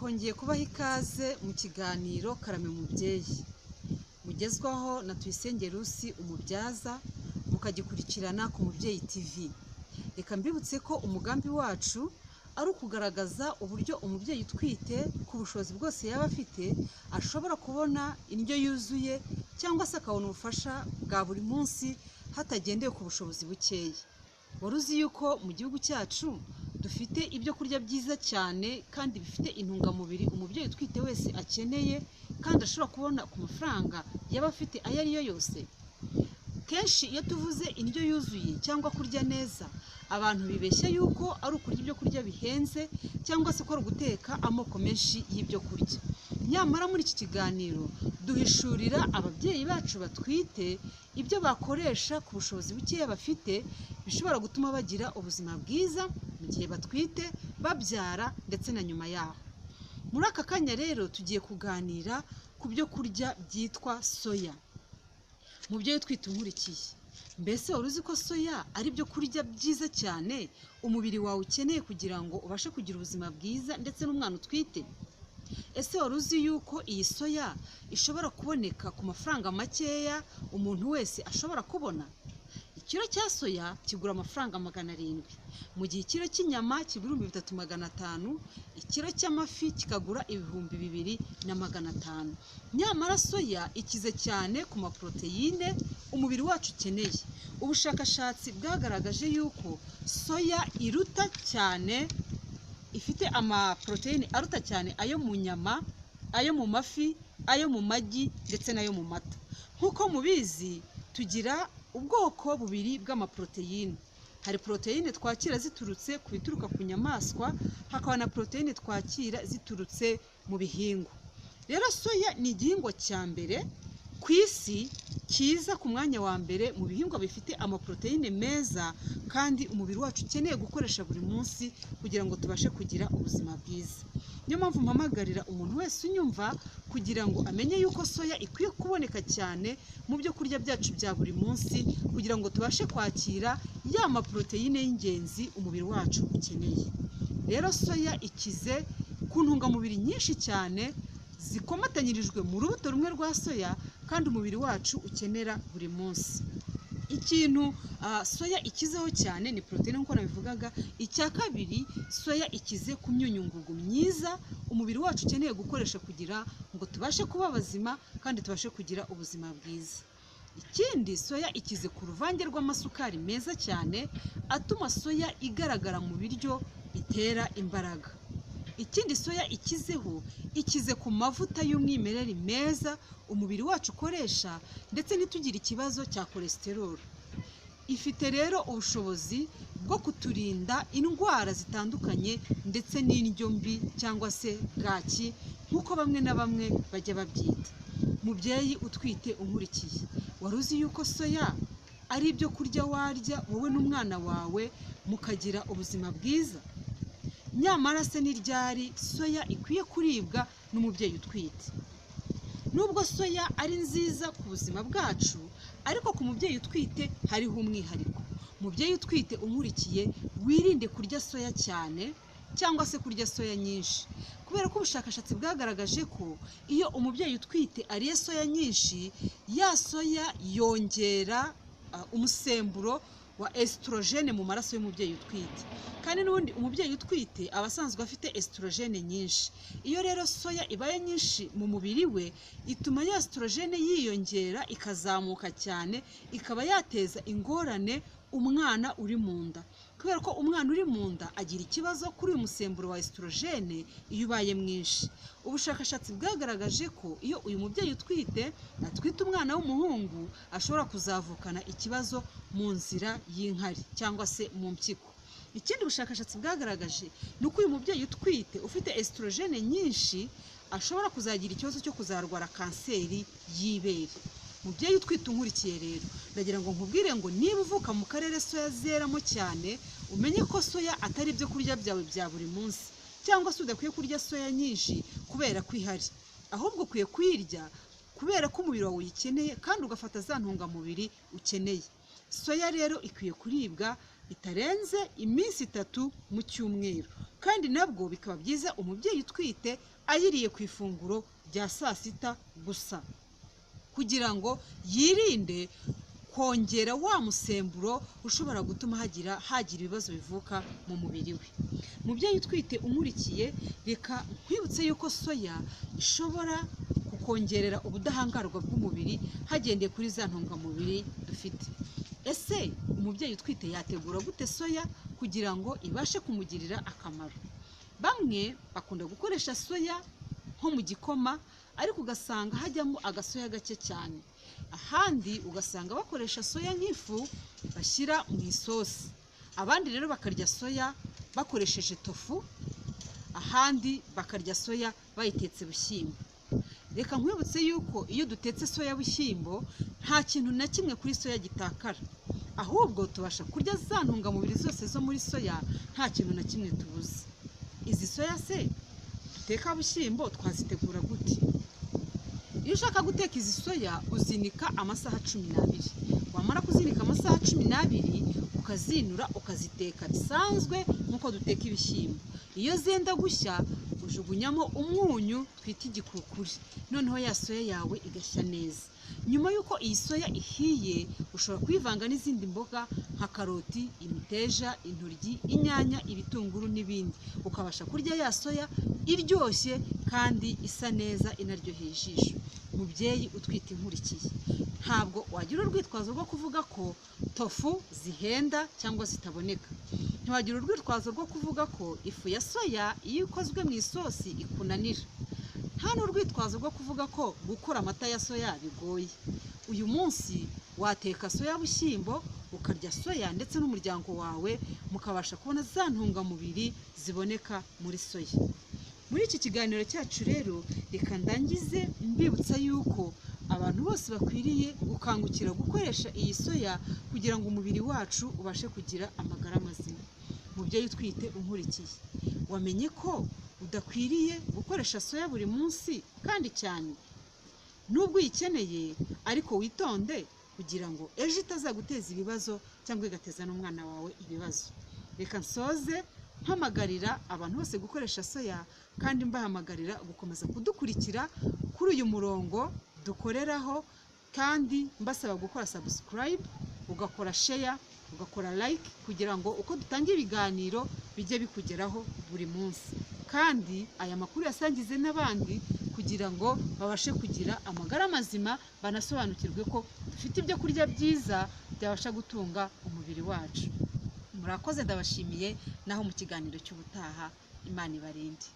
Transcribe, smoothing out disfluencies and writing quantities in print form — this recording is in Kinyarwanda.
twongeye kubaha ikaze mu kiganiro Karame Mubyeyi mugezwaho na Tuyisenge Lucy umubyaza mukagikurikirana ku Mubyeyi TV. Reka mbibutse ko umugambi wacu ari ukugaragaza uburyo umubyeyi utwite ku bushobozi bwose yaba afite ashobora kubona indyo yuzuye cyangwa se akabona ubufasha bwa buri munsi hatagendewe ku bushobozi bukeya. Wari uzi yuko mu gihugu cyacu dufite ibyo kurya byiza cyane kandi bifite intungamubiri umubyeyi utwite wese akeneye kandi ashobora kubona ku mafaranga yaba afite ayo ari yo yose? Kenshi iyo tuvuze indyo yuzuye cyangwa kurya neza, abantu bibeshya yuko ari ukurya ibyo kurya bihenze cyangwa se ko ari uguteka amoko menshi y'ibyo kurya. Nyamara muri iki kiganiro duhishurira ababyeyi bacu batwite ibyo bakoresha ku bushobozi bukeya bafite bishobora gutuma bagira ubuzima bwiza mu gihe batwite, babyara ndetse na nyuma yaho. Muri aka kanya rero tugiye kuganira ku byo kurya byitwa soya. Mubyeyi utwite unkurikiye, mbese wari uzi ko soya ari byo kurya byiza cyane umubiri wawe ukeneye kugira ngo ubashe kugira ubuzima bwiza ndetse n'umwana utwite? Ese wari uzi yuko iyi soya ishobora kuboneka ku mafaranga makeya umuntu wese ashobora kubona? Ikiro cya soya kigura amafaranga 700, mu gihe ikiro cy'inyama kigura 3500, ikiro cy'amafi kikagura 2500. Nyamara soya ikize cyane ku maproteine umubiri wacu ukeneye. Ubushakashatsi bwagaragaje yuko soya iruta cyane, ifite amaproteine aruta cyane ayo mu nyama, ayo mu mafi, ayo mu magi ndetse n'ayo mu mata. Nk'uko mubizi tugira ubwoko bubiri bw'amaproteine. Hari proteine twakira ziturutse ku bituruka ku nyamaswa, hakaba na proteine twakira ziturutse mu bihingwa. Rero soya ni igihingwa cya mbere ku isi kiza ku mwanya wa mbere mu bihingwa bifite amaproteine meza kandi umubiri wacu ukeneye gukoresha buri munsi kugira ngo tubashe kugira ubuzima bwiza. Niyo mpamvu mpamagarira umuntu wese unyumva kugira ngo amenye yuko soya ikwiye kuboneka cyane mu byo kurya byacu bya buri munsi kugira ngo tubashe kwakira ya maproteine y'ingenzi umubiri wacu ukeneye. Rero soya ikize ku ntungamubiri nyinshi cyane zikomatanyirijwe mu rubuto rumwe rwa soya kandi umubiri wacu ukenera buri munsi. Ikintu soya ikizeho cyane ni proteine nk'uko nabivugaga. Icya kabiri, soya ikize ku myunyungugu myiza umubiri wacu ukeneye gukoresha kugira ngo tubashe kuba bazima kandi tubashe kugira ubuzima bwiza. Ikindi, soya ikize ku ruvange rw'amasukari meza cyane atuma soya igaragara mu biryo bitera imbaraga. Ikindi soya ikizeho, ikize ku mavuta y'umwimerere meza umubiri wacu ukoresha ndetse ntitugire ikibazo cya cholesterol. Ifite rero ubushobozi bwo kuturinda indwara zitandukanye ndetse n'indyo mbi cyangwa se bwaki nk'uko bamwe na bamwe bajya babyita. Mubyeyi utwite unkurikiye, wari uzi yuko soya ari ibyo kurya warya wowe n'umwana wawe mukagira ubuzima bwiza? Nyamara se ni ryari soya ikwiye kuribwa n'umubyeyi utwite? Nubwo soya ari nziza ku buzima bwacu, ariko ku mubyeyi utwite hariho umwihariko. Mubyeyi utwite unkurikiye, wirinde kurya soya cyane cyangwa se kurya soya nyinshi, kubera ko ubushakashatsi bwagaragaje ko iyo umubyeyi utwite ariye soya nyinshi, ya soya yongera umusemburo wa estrogene mu maraso y'umubyeyi utwite, kandi n'ubundi umubyeyi utwite aba asanzwe afite estrogene nyinshi. Iyo rero soya ibaye nyinshi mu mubiri we, ituma ya estrogene yiyongera ikazamuka cyane, ikaba yateza ingorane umwana uri mu nda, kubera ko umwana uri mu nda agira ikibazo kuri uyu musemburo wa estrogene iyo ubaye mwinshi. Ubushakashatsi bwagaragaje ko iyo uyu mubyeyi utwite atwite umwana w'umuhungu, ashobora kuzavukana ikibazo mu nzira y'inkari cyangwa se mu mpyiko. Ikindi ubushakashatsi bwagaragaje ni uko uyu mubyeyi utwite ufite estrogene nyinshi ashobora kuzagira ikibazo cyo kuzarwara kanseri y'ibere. Mubyeyi utwite unkurikiye rero, ndagira ngo nkubwire ngo niba uvuka mu karere soya zeramo cyane, umenye ko soya atari ibyo kurya byawe bya buri munsi, cyangwa se udakwiye kurya soya nyinshi kubera ko ihari, ahubwo ukwiye kuyirya kubera ko umubiri wawe uyikeneye kandi ugafata za ntungamubiri ukeneye. Soya rero ikwiye kuribwa bitarenze iminsi 3 mu cyumweru. kandi nabwo bikaba byiza umubyeyi utwite ayiriye ku ifunguro rya saa sita gusa, kugira ngo yirinde kongera wa musemburo ushobora gutuma hagira ibibazo bivuka mu mubiri we. Mubyeyi utwite umurikiye, reka nkwibutse yuko soya ishobora kukongerera ubudahangarwa bw'umubiri hagendeye kuri za ntungamubiri dufite. Ese umubyeyi utwite yategura gute soya kugira ngo ibashe kumugirira akamaro? Bamwe bakunda gukoresha soya nko mu gikoma, ariko ugasanga hajyamo agasoya gake cyane. Ahandi ugasanga bakoresha soya nk'ifu bashyira mu isosi. Abandi rero bakarya soya bakoresheje tofu, ahandi bakarya soya bayitetse bushyimbo. Reka nkwibutse yuko iyo dutetse soya bushyimbo nta kintu na kimwe kuri soya gitakara, ahubwo tubasha kurya za ntungamubiri zose zo muri soya, nta kintu na kimwe tubuze. Izi soya se duteka bushyimbo twazitegura gute? Iyo ushaka guteka izi soya uzinika amasaha 12. Wamara kuzinika amasaha 12 ukazinura ukaziteka bisanzwe nk'uko duteka ibishyimbo. Iyo zenda gushya ujugunyamo umunyu twita igikukuri, noneho ya soya yawe igashya neza. Nyuma y'uko iyi soya ihiye ushobora kuyivanga n'izindi mboga nka karoti, imiteja, intoryi, inyanya, ibitunguru n'ibindi, ukabasha kurya ya soya iryoshye kandi isa neza inaryoheye ijisho. Mubyeyi utwite inkurikiye, ntabwo wagira urwitwazo rwo kuvuga ko tofu zihenda cyangwa zitaboneka. Ntiwagira urwitwazo rwo kuvuga ko ifu ya soya iyo ikozwe mu isosi ikunanira. Nta n'urwitwazo rwo kuvuga ko gukora amata ya soya bigoye. Uyu munsi wateka soya bushyimbo, ukarya soya ndetse n'umuryango wawe mukabasha kubona za ntungamubiri ziboneka muri soya. Muri iki kiganiro cyacu rero, reka ndangize mbibutsa yuko abantu bose bakwiriye gukangukira gukoresha iyi soya kugira ngo umubiri wacu ubashe kugira amagara mazima. Mubyeyi utwite unkurikiye, wamenye ko udakwiriye gukoresha soya buri munsi kandi cyane. Nubwo uyikeneye ariko witonde kugira ngo ejo itazaguteza ibibazo cyangwa igateza n'umwana wawe ibibazo. Reka nsoze mpamagarira abantu bose gukoresha soya, kandi mbahamagarira gukomeza kudukurikira kuri uyu murongo dukoreraho, kandi mbasaba gukora subscribe, ugakora share, ugakora like, kugira ngo uko dutanga ibiganiro bijye bikugeraho buri munsi, kandi aya makuru yasangize n'abandi kugira ngo babashe kugira amagara mazima, banasobanukirwe ko dufite ibyo kurya byiza byabasha gutunga umubiri wacu. Murakoze, ndabashimiye, naho mu kiganiro cy'ubutaha. Imana ibarinde.